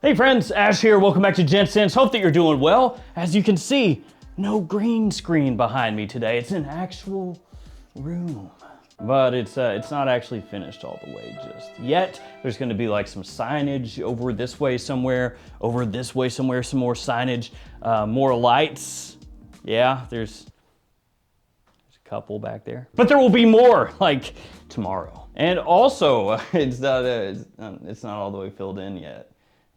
Hey friends, Ash here. Welcome back to Gents. Hope that you're doing well. As you can see, no green screen behind me today. It's an actual room. But it's not actually finished all the way just yet. There's gonna be like some signage over this way somewhere, over this way somewhere, some more signage, more lights. Yeah, there's a couple back there. But there will be more, like tomorrow. And also, it's not all the way filled in yet.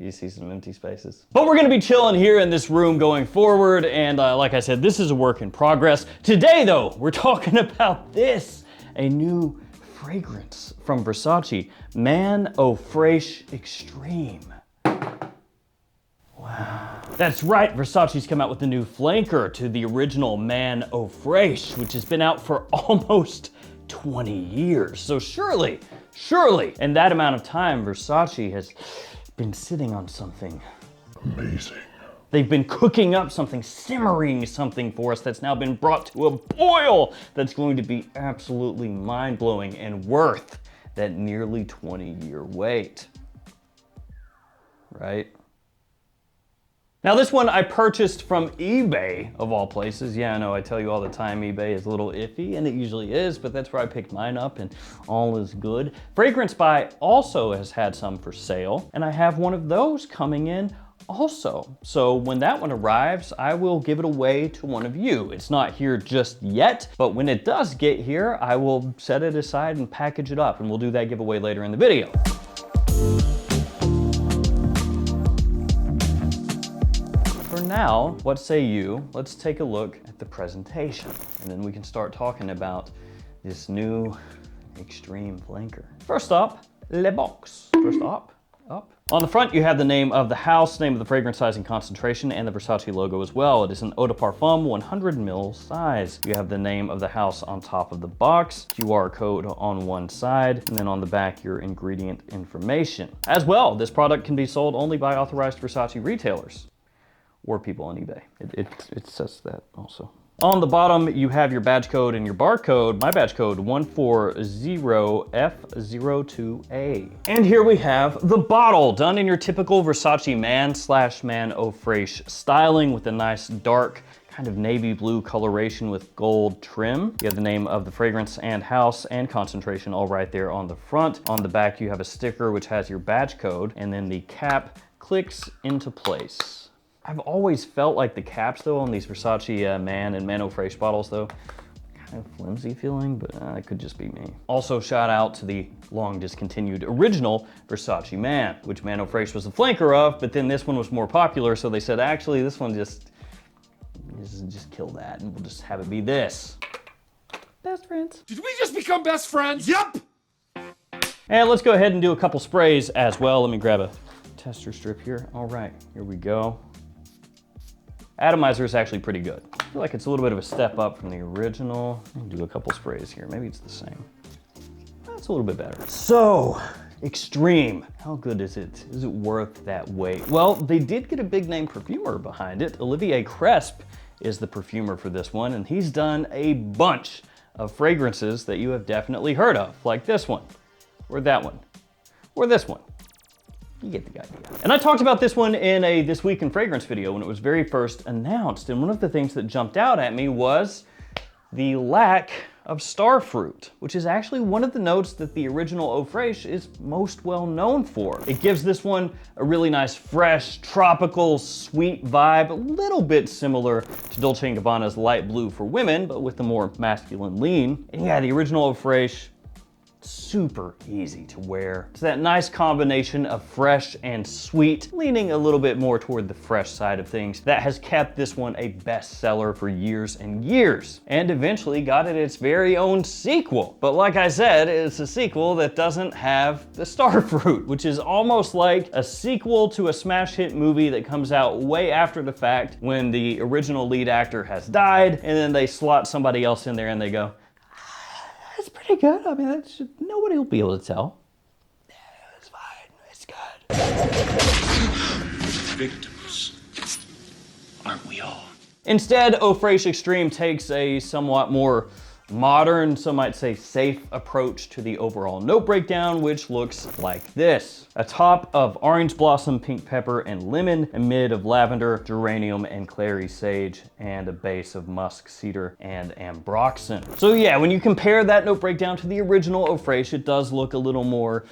You see some empty spaces. But we're gonna be chilling here in this room going forward, and like I said, this is a work in progress. Today though, we're talking about this, a new fragrance from Versace, Man Eau Fraiche Extreme. Wow. That's right, Versace's come out with a new flanker to the original Man Eau Fraiche, which has been out for almost 20 years. So surely, in that amount of time, Versace has been sitting on something amazing. They've been cooking up something, simmering something for us that's now been brought to a boil that's going to be absolutely mind-blowing and worth that nearly 20-year wait. Right? Now this one I purchased from eBay, of all places. Yeah, I know, I tell you all the time eBay is a little iffy, and it usually is, but that's where I picked mine up, and all is good. Fragrance Buy also has had some for sale, and I have one of those coming in also. So when that one arrives, I will give it away to one of you. It's not here just yet, but when it does get here, I will set it aside and package it up, and we'll do that giveaway later in the video. For now, what say you? Let's take a look at the presentation, and then we can start talking about this new extreme flanker. First up, le box. First up. On the front, you have the name of the house, name of the fragrance size and concentration, and the Versace logo as well. It is an Eau de Parfum 100 ml size. You have the name of the house on top of the box, QR code on one side, and then on the back, your ingredient information. As well, this product can be sold only by authorized Versace retailers or people on eBay. It says that also. On the bottom, you have your badge code and your barcode. My badge code, 140F02A. And here we have the bottle, done in your typical Versace Man Eau Fraiche styling with a nice dark kind of navy blue coloration with gold trim. You have the name of the fragrance and house and concentration all right there on the front. On the back, you have a sticker which has your badge code, and then the cap clicks into place. I've always felt like the caps though on these Versace Man and Man Eau Fraiche bottles though, kind of flimsy feeling, but it could just be me. Also shout out to the long discontinued original Versace Man, which Man Eau Fraiche was the flanker of, but then this one was more popular, so they said actually this one just kill that and we'll just have it be this. Best friends. Did we just become best friends? Yep! And let's go ahead and do a couple sprays as well. Let me grab a tester strip here. All right, here we go. Atomizer is actually pretty good. I feel like it's a little bit of a step up from the original. I'll do a couple sprays here. Maybe it's the same. That's a little bit better. So, extreme. How good is it? Is it worth that wait? Well, they did get a big name perfumer behind it. Olivier Cresp is the perfumer for this one, and he's done a bunch of fragrances that you have definitely heard of, like this one, or that one, or this one. You get the idea. And I talked about this one in a This Week in Fragrance video when it was very first announced. And one of the things that jumped out at me was the lack of starfruit, which is actually one of the notes that the original Eau Fraiche is most well known for. It gives this one a really nice, fresh, tropical, sweet vibe, a little bit similar to Dolce & Gabbana's light blue for women, but with the more masculine lean. And yeah, the original Eau Fraiche, super easy to wear. It's that nice combination of fresh and sweet, leaning a little bit more toward the fresh side of things, that has kept this one a bestseller for years and years, and eventually got it its very own sequel. But like I said, it's a sequel that doesn't have the starfruit, which is almost like a sequel to a smash hit movie that comes out way after the fact when the original lead actor has died, and then they slot somebody else in there and they go, it's pretty good. I mean, nobody will be able to tell. Yeah, it's fine. It's good. Victims, aren't we all? Instead, Eau Fraiche Extreme takes a somewhat more modern, some might say safe approach to the overall note breakdown, which looks like this. A top of orange blossom, pink pepper, and lemon, a mid of lavender, geranium, and clary sage, and a base of musk, cedar, and ambroxan. So yeah, when you compare that note breakdown to the original Eau Fraiche, it does look a little more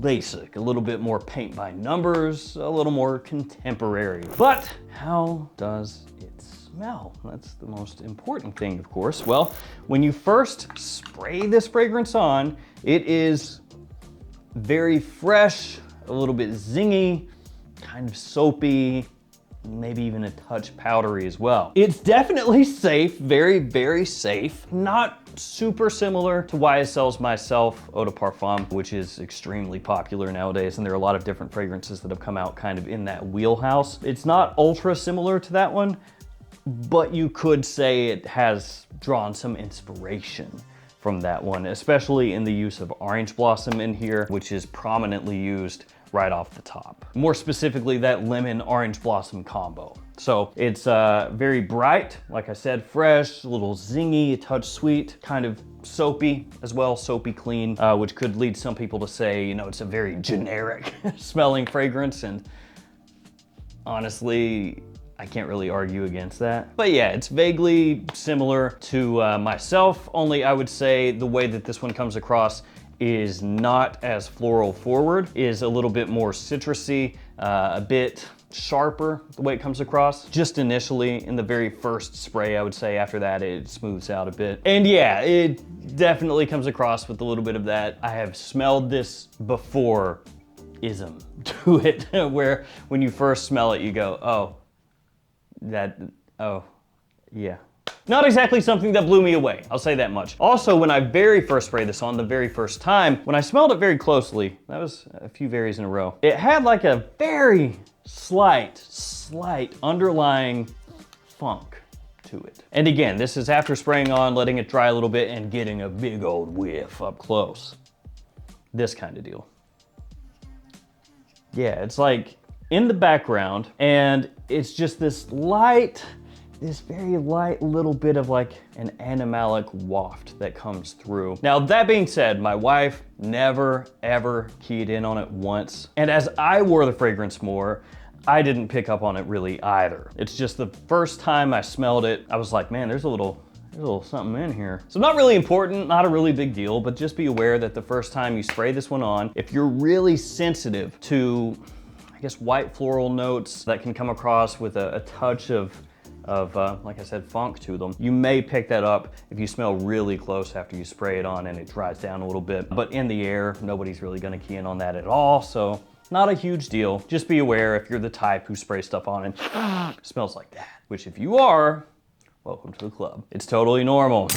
basic, a little bit more paint by numbers, a little more contemporary. But how does it smell? That's the most important thing, of course. Well, when you first spray this fragrance on, it is very fresh, a little bit zingy, kind of soapy, maybe even a touch powdery as well. It's definitely safe, very, very safe. Not super similar to YSL's Myself Eau de Parfum, which is extremely popular nowadays, and there are a lot of different fragrances that have come out kind of in that wheelhouse. It's not ultra similar to that one, but you could say it has drawn some inspiration from that one, especially in the use of orange blossom in here, which is prominently used right off the top. More specifically, that lemon orange blossom combo. So it's very bright, like I said, fresh, a little zingy, a touch sweet, kind of soapy as well, soapy clean, which could lead some people to say, you know, it's a very generic smelling fragrance, and honestly, I can't really argue against that. But yeah, it's vaguely similar to Myself, only I would say the way that this one comes across is not as floral forward, is a little bit more citrusy, a bit sharper the way it comes across. Just initially in the very first spray, I would say. After that, it smooths out a bit. And yeah, it definitely comes across with a little bit of that. I have smelled this before ism to it, where when you first smell it, you go, oh, yeah. Not exactly something that blew me away, I'll say that much. Also, when I very first sprayed this on the very first time, when I smelled it very closely, that was a few varies in a row, it had like a very slight underlying funk to it. And again, this is after spraying on, letting it dry a little bit, and getting a big old whiff up close. This kind of deal. Yeah, it's like in the background, and it's just this very light little bit of like an animalic waft that comes through. Now, that being said, my wife never ever keyed in on it once. And as I wore the fragrance more, I didn't pick up on it really either. It's just the first time I smelled it, I was like, man, there's a little something in here. So not really important, not a really big deal, but just be aware that the first time you spray this one on, if you're really sensitive to, I guess, white floral notes that can come across with a touch of like I said, funk to them, you may pick that up if you smell really close after you spray it on and it dries down a little bit. But in the air, nobody's really gonna key in on that at all, so not a huge deal. Just be aware if you're the type who sprays stuff on and smells like that, which if you are, welcome to the club. It's totally normal.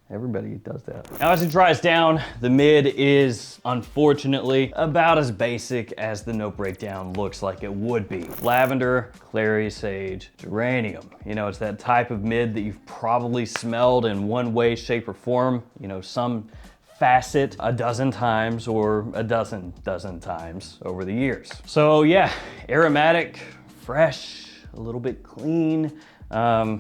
Everybody does that. Now, as it dries down, the mid is unfortunately about as basic as the note breakdown looks like it would be. Lavender, clary sage, geranium. You know, it's that type of mid that you've probably smelled in one way, shape, or form. You know, some facet a dozen times or a dozen times over the years. So yeah, aromatic, fresh, a little bit clean, a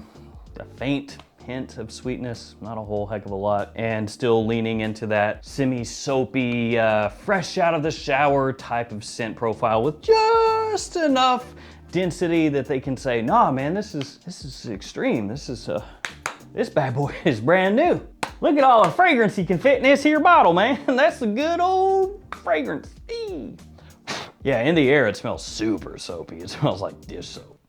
faint hint of sweetness, not a whole heck of a lot, and still leaning into that semi-soapy, fresh out of the shower type of scent profile with just enough density that they can say, nah, man, this is extreme. This bad boy is brand new. Look at all the fragrance you can fit in this here bottle, man. That's a good old fragrance. Eee. Yeah, in the air, it smells super soapy. It smells like dish soap.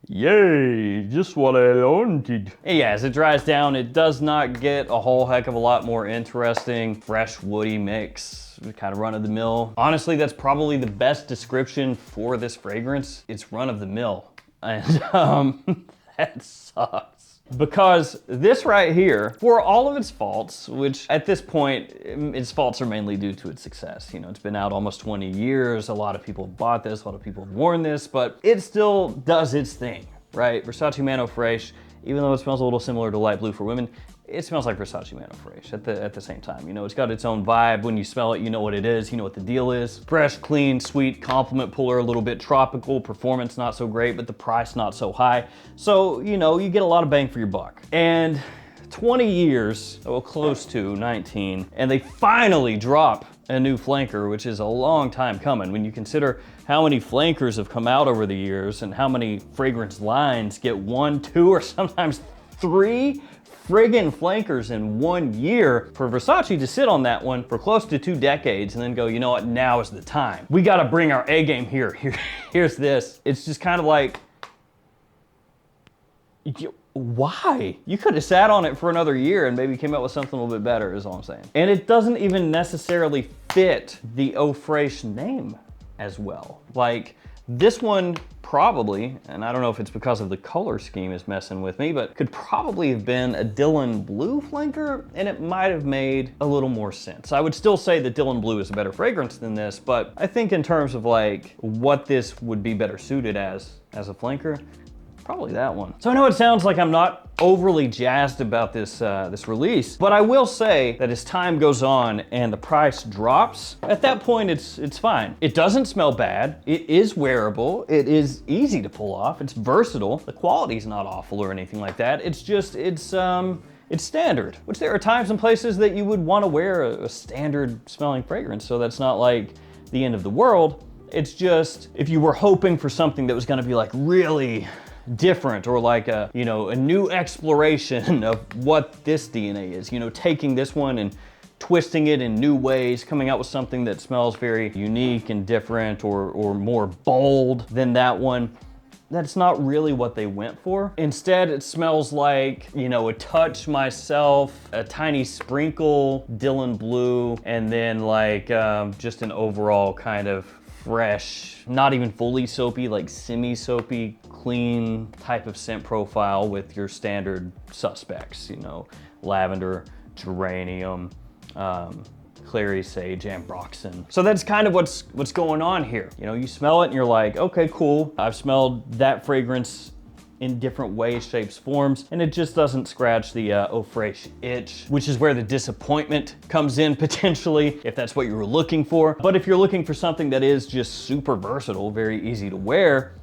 Yay, just what I wanted. Yeah, as it dries down, it does not get a whole heck of a lot more interesting, fresh, woody mix, kind of run-of-the-mill. Honestly, that's probably the best description for this fragrance. It's run-of-the-mill, and that sucks. Because this right here, for all of its faults, which at this point, its faults are mainly due to its success. You know, it's been out almost 20 years. A lot of people have bought this, a lot of people have worn this, but it still does its thing, right? Versace Man Eau Fraiche, even though it smells a little similar to light blue for women, it smells like Versace Man Eau Fraiche at the same time. You know, it's got its own vibe. When you smell it, you know what it is, you know what the deal is. Fresh, clean, sweet, compliment puller, a little bit tropical, performance not so great, but the price not so high. So, you know, you get a lot of bang for your buck. And 20 years, well, close to 19, and they finally drop a new flanker, which is a long time coming when you consider how many flankers have come out over the years and how many fragrance lines get 1, 2, or sometimes 3 friggin' flankers in 1 year. For Versace to sit on that one for close to 2 decades and then go, you know what, now is the time. We gotta bring our A game here. Here's this. It's just kind of like, why? You could have sat on it for another year and maybe came up with something a little bit better, is all I'm saying. And it doesn't even necessarily fit the Eau Fraiche name as well. Like, this one probably, and I don't know if it's because of the color scheme is messing with me, but could probably have been a Dylan Blue flanker, and it might have made a little more sense. I would still say that Dylan Blue is a better fragrance than this, but I think in terms of like what this would be better suited as a flanker, probably that one. So I know it sounds like I'm not overly jazzed about this this release, but I will say that as time goes on and the price drops, at that point it's fine. It doesn't smell bad. It is wearable. It is easy to pull off. It's versatile. The quality's not awful or anything like that. It's just it's standard, which there are times and places that you would want to wear a standard smelling fragrance, so that's not like the end of the world. It's just if you were hoping for something that was going to be like really different, or like a, you know, a new exploration of what this DNA is, you know, taking this one and twisting it in new ways, coming out with something that smells very unique and different, or more bold than that one. That's not really what they went for. Instead, it smells like, you know, a touch myself, a tiny sprinkle Dylan Blue, and then like just an overall kind of fresh, not even fully soapy, like semi-soapy, clean type of scent profile with your standard suspects, you know, lavender, geranium, clary sage, ambroxan. So that's kind of what's going on here. You know, you smell it and you're like, okay, cool. I've smelled that fragrance in different ways, shapes, forms, and it just doesn't scratch the Eau Fraiche itch, which is where the disappointment comes in potentially, if that's what you were looking for. But if you're looking for something that is just super versatile, very easy to wear,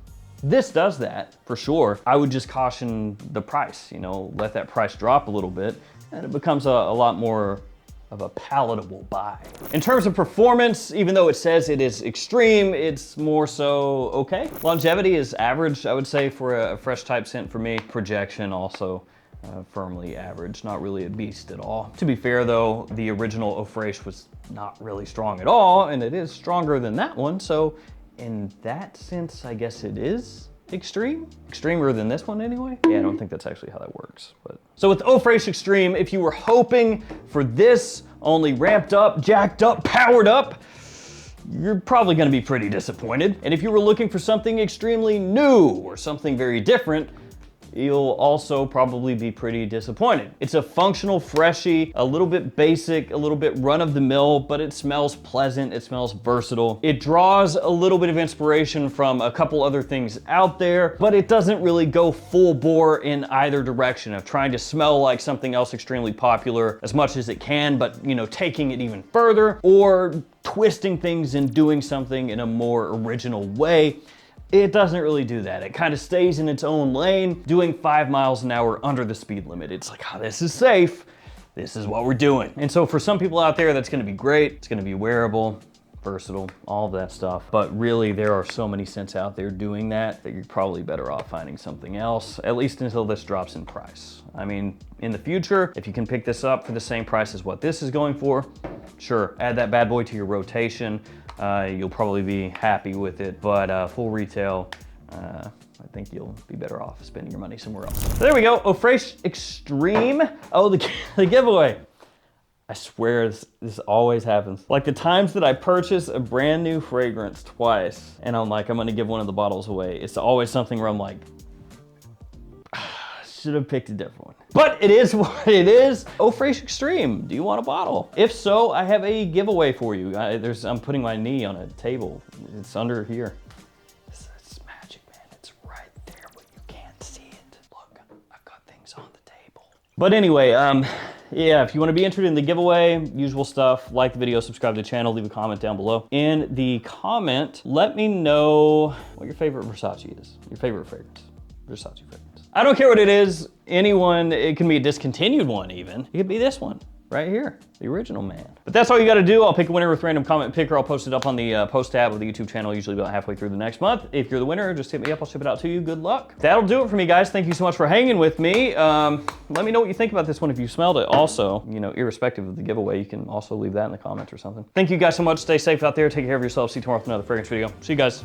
this does that for sure. I would just caution the price, you know, let that price drop a little bit and it becomes a lot more of a palatable buy. In terms of performance, even though it says it is extreme, it's more so okay. Longevity is average, I would say, for a fresh type scent for me. Projection also firmly average, not really a beast at all. To be fair though, the original Eau Fraiche was not really strong at all, and it is stronger than that one, so in that sense, I guess it is extreme. Extremer than this one anyway. Yeah, I don't think that's actually how that works. But so with Eau Fraiche Extreme, if you were hoping for this only ramped up, jacked up, powered up, you're probably gonna be pretty disappointed. And if you were looking for something extremely new or something very different, you'll also probably be pretty disappointed. It's a functional freshie, a little bit basic, a little bit run-of-the-mill, but it smells pleasant, it smells versatile. It draws a little bit of inspiration from a couple other things out there, but it doesn't really go full bore in either direction of trying to smell like something else extremely popular as much as it can, but, you know, taking it even further, or twisting things and doing something in a more original way. It doesn't really do that. It kind of stays in its own lane, doing 5 miles an hour under the speed limit. It's like, oh, this is safe. This is what we're doing. And so for some people out there, that's gonna be great. It's gonna be wearable, versatile, all of that stuff. But really, there are so many scents out there doing that you're probably better off finding something else, at least until this drops in price. I mean, in the future, if you can pick this up for the same price as what this is going for, sure, add that bad boy to your rotation. You'll probably be happy with it, but full retail, I think you'll be better off spending your money somewhere else. So there we go, Eau Fraiche Extreme. Oh, the giveaway. I swear this always happens. Like the times that I purchase a brand new fragrance twice, and I'm like, I'm gonna give one of the bottles away. It's always something where I'm like, should have picked a different one. But it is what it is. Eau Fraiche Extreme, do you want a bottle? If so, I have a giveaway for you. I'm putting my knee on a table. It's under here. It's magic, man. It's right there, but you can't see it. Look, I've got things on the table. But anyway, yeah, if you want to be entered in the giveaway, usual stuff, like the video, subscribe to the channel, leave a comment down below. In the comment, let me know what your favorite Versace is. Your favorite fragrance. Versace fragrance. I don't care what it is. Anyone, it can be a discontinued one even. It could be this one right here, the original man. But that's all you gotta do. I'll pick a winner with random comment picker. I'll post it up on the post tab of the YouTube channel, usually about halfway through the next month. If you're the winner, just hit me up, I'll ship it out to you. Good luck. That'll do it for me, guys. Thank you so much for hanging with me. Let me know what you think about this one if you smelled it. Also, you know, irrespective of the giveaway, you can also leave that in the comments or something. Thank you guys so much. Stay safe out there. Take care of yourselves. See you tomorrow with another fragrance video. See you guys.